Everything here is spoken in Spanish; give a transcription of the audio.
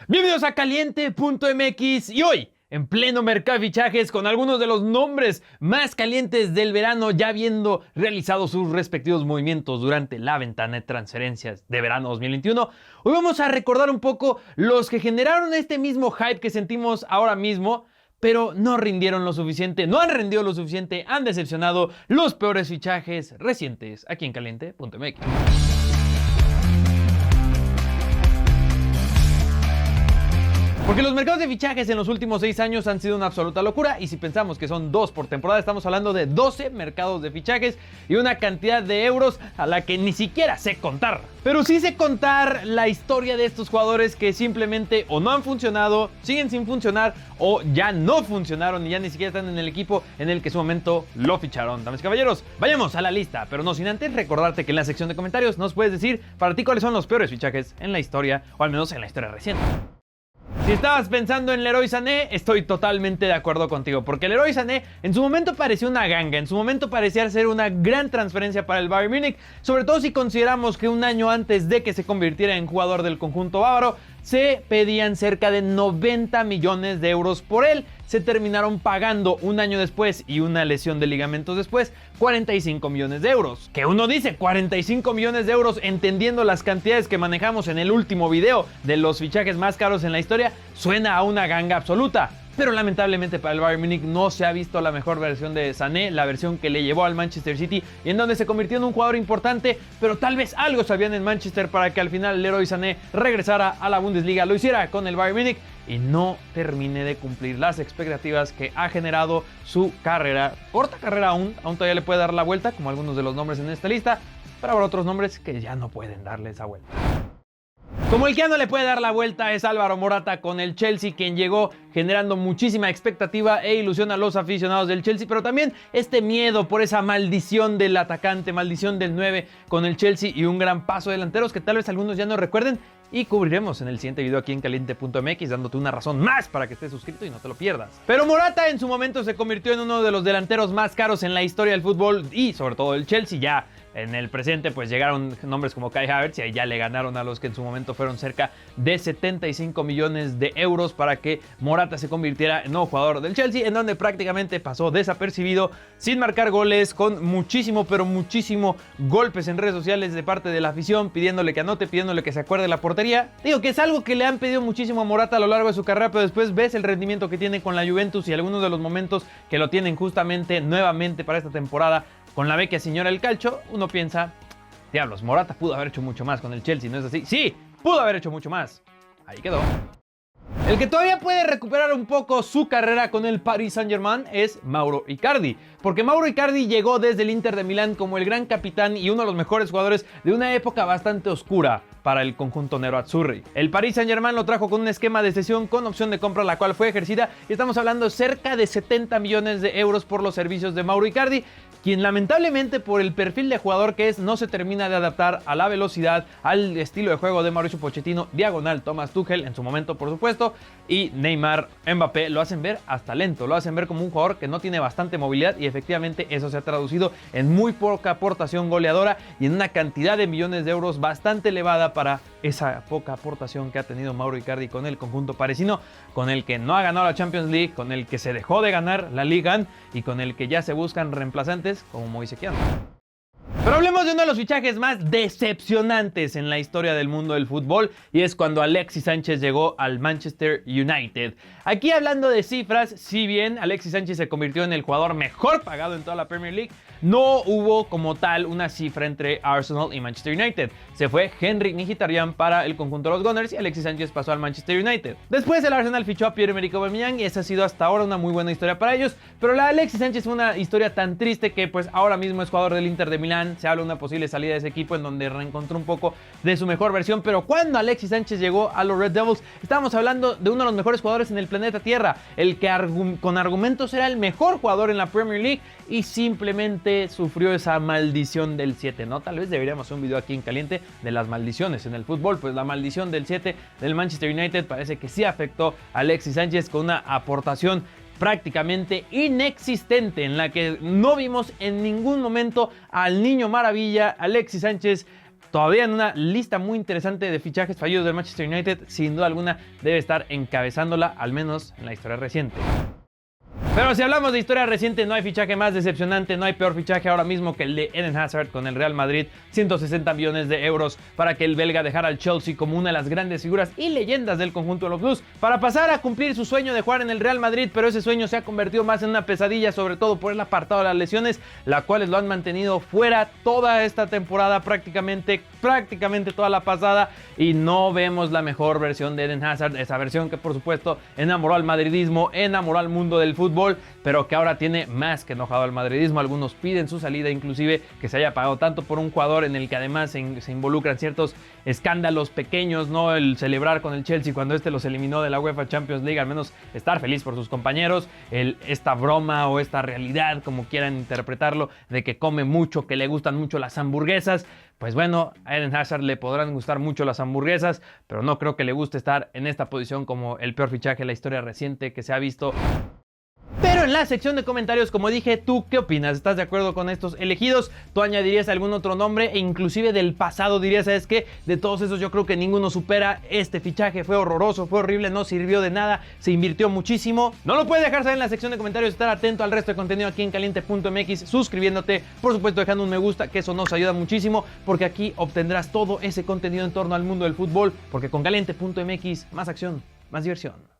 Bienvenidos a Caliente.mx y hoy, en pleno mercado de fichajes, con algunos de los nombres más calientes del verano ya habiendo realizado sus respectivos movimientos durante la ventana de transferencias de verano 2021, hoy vamos a recordar un poco los que generaron este mismo hype que sentimos ahora mismo, pero no rindieron lo suficiente, no han rendido lo suficiente, han decepcionado los peores fichajes recientes aquí en Caliente.mx. Porque los mercados de fichajes en los últimos 6 años han sido una absoluta locura, y si pensamos que son 2 por temporada, estamos hablando de 12 mercados de fichajes y una cantidad de euros a la que ni siquiera sé contar. Pero sí sé contar la historia de estos jugadores que simplemente o no han funcionado, siguen sin funcionar, o ya no funcionaron y ya ni siquiera están en el equipo en el que en su momento lo ficharon. Damas y caballeros, vayamos a la lista, pero no sin antes recordarte que en la sección de comentarios nos puedes decir para ti cuáles son los peores fichajes en la historia, o al menos en la historia reciente. Si estabas pensando en Leroy Sané, estoy totalmente de acuerdo contigo, porque Leroy Sané en su momento parecía una ganga, en su momento parecía ser una gran transferencia para el Bayern Múnich, sobre todo si consideramos que un año antes de que se convirtiera en jugador del conjunto bávaro, se pedían cerca de 90 millones de euros por él. Se terminaron pagando un año después y una lesión de ligamentos después 45 millones de euros. Que uno dice 45 millones de euros entendiendo las cantidades que manejamos en el último video de los fichajes más caros en la historia, suena a una ganga absoluta. Pero lamentablemente para el Bayern Múnich no se ha visto la mejor versión de Sané, la versión que le llevó al Manchester City y en donde se convirtió en un jugador importante, pero tal vez algo sabían en Manchester para que al final Leroy Sané regresara a la Bundesliga, lo hiciera con el Bayern Múnich y no termine de cumplir las expectativas que ha generado su carrera. Corta carrera aún todavía le puede dar la vuelta, como algunos de los nombres en esta lista, pero habrá otros nombres que ya no pueden darle esa vuelta. Como el que ya no le puede dar la vuelta es Álvaro Morata con el Chelsea, quien llegó generando muchísima expectativa e ilusión a los aficionados del Chelsea, pero también este miedo por esa maldición del atacante, maldición del 9 con el Chelsea y un gran paso de delanteros que tal vez algunos ya no recuerden, y cubriremos en el siguiente video aquí en Caliente.mx dándote una razón más para que estés suscrito y no te lo pierdas. Pero Morata en su momento se convirtió en uno de los delanteros más caros en la historia del fútbol y sobre todo del Chelsea. Ya en el presente pues llegaron nombres como Kai Havertz y ahí ya le ganaron a los que en su momento fueron cerca de 75 millones de euros para que Morata se convirtiera en nuevo jugador del Chelsea, en donde prácticamente pasó desapercibido, sin marcar goles, con muchísimo, pero muchísimo golpes en redes sociales de parte de la afición, pidiéndole que anote, pidiéndole que se acuerde de la portería. Digo que es algo que le han pedido muchísimo a Morata a lo largo de su carrera, pero después ves el rendimiento que tiene con la Juventus y algunos de los momentos que lo tienen justamente nuevamente para esta temporada con la vecchia señora del calcio, uno piensa, diablos, Morata pudo haber hecho mucho más con el Chelsea, ¿no es así? Sí, pudo haber hecho mucho más. Ahí quedó. El que todavía puede recuperar un poco su carrera con el Paris Saint-Germain es Mauro Icardi, porque Mauro Icardi llegó desde el Inter de Milán como el gran capitán y uno de los mejores jugadores de una época bastante oscura para el conjunto nero-azzurri. El Paris Saint-Germain lo trajo con un esquema de cesión con opción de compra, la cual fue ejercida, y estamos hablando cerca de 70 millones de euros por los servicios de Mauro Icardi, quien lamentablemente por el perfil de jugador que es no se termina de adaptar a la velocidad, al estilo de juego de Mauricio Pochettino, diagonal Thomas Tuchel en su momento por supuesto, y Neymar, Mbappé, lo hacen ver hasta lento, lo hacen ver como un jugador que no tiene bastante movilidad, y efectivamente eso se ha traducido en muy poca aportación goleadora y en una cantidad de millones de euros bastante elevada para esa poca aportación que ha tenido Mauro Icardi con el conjunto parisino, con el que no ha ganado la Champions League, con el que se dejó de ganar la Ligue 1 y con el que ya se buscan reemplazantes como Moise Kean. Pero hablemos de uno de los fichajes más decepcionantes en la historia del mundo del fútbol, y es cuando Alexis Sánchez llegó al Manchester United. Aquí hablando de cifras, si bien Alexis Sánchez se convirtió en el jugador mejor pagado en toda la Premier League, no hubo como tal una cifra entre Arsenal y Manchester United. Se fue Henrik Mkhitaryan para el conjunto de los Gunners y Alexis Sánchez pasó al Manchester United. Después el Arsenal fichó a Pierre-Emerick Aubameyang y esa ha sido hasta ahora una muy buena historia para ellos, pero la de Alexis Sánchez fue una historia tan triste que pues ahora mismo es jugador del Inter de Milán. Se habla de una posible salida de ese equipo en donde reencontró un poco de su mejor versión, pero cuando Alexis Sánchez llegó a los Red Devils estábamos hablando de uno de los mejores jugadores en el planeta Tierra, el que con argumentos era el mejor jugador en la Premier League, y simplemente sufrió esa maldición del 7, ¿no? Tal vez deberíamos hacer un video aquí en Caliente de las maldiciones en el fútbol. Pues la maldición del 7 del Manchester United parece que sí afectó a Alexis Sánchez con una aportación prácticamente inexistente, en la que no vimos en ningún momento al niño maravilla Alexis Sánchez todavía en una lista muy interesante de fichajes fallidos del Manchester United, sin duda alguna debe estar encabezándola, al menos en la historia reciente. Pero si hablamos de historia reciente, no hay fichaje más decepcionante, no hay peor fichaje ahora mismo que el de Eden Hazard con el Real Madrid. 160 millones de euros para que el belga dejara al Chelsea como una de las grandes figuras y leyendas del conjunto de los Blues, para pasar a cumplir su sueño de jugar en el Real Madrid, pero ese sueño se ha convertido más en una pesadilla, sobre todo por el apartado de las lesiones, las cuales lo han mantenido fuera toda esta temporada, prácticamente toda la pasada, y no vemos la mejor versión de Eden Hazard, esa versión que por supuesto enamoró al madridismo, enamoró al mundo del fútbol, pero que ahora tiene más que enojado al madridismo. Algunos piden su salida, inclusive que se haya pagado tanto por un jugador en el que además se involucran ciertos escándalos pequeños, ¿no? El celebrar con el Chelsea cuando los eliminó de la UEFA Champions League, al menos estar feliz por sus compañeros, esta broma o esta realidad, como quieran interpretarlo, de que come mucho, que le gustan mucho las hamburguesas. Pues bueno, a Eden Hazard le podrán gustar mucho las hamburguesas, pero no creo que le guste estar en esta posición como el peor fichaje de la historia reciente que se ha visto. Pero en la sección de comentarios, como dije, ¿tú qué opinas? ¿Estás de acuerdo con estos elegidos? ¿Tú añadirías algún otro nombre? E inclusive del pasado dirías, ¿sabes qué? De todos esos yo creo que ninguno supera este fichaje. Fue horroroso, fue horrible, no sirvió de nada, se invirtió muchísimo. No lo puedes dejar saber en la sección de comentarios, estar atento al resto de contenido aquí en caliente.mx, suscribiéndote, por supuesto dejando un me gusta, que eso nos ayuda muchísimo, porque aquí obtendrás todo ese contenido en torno al mundo del fútbol, porque con caliente.mx, más acción, más diversión.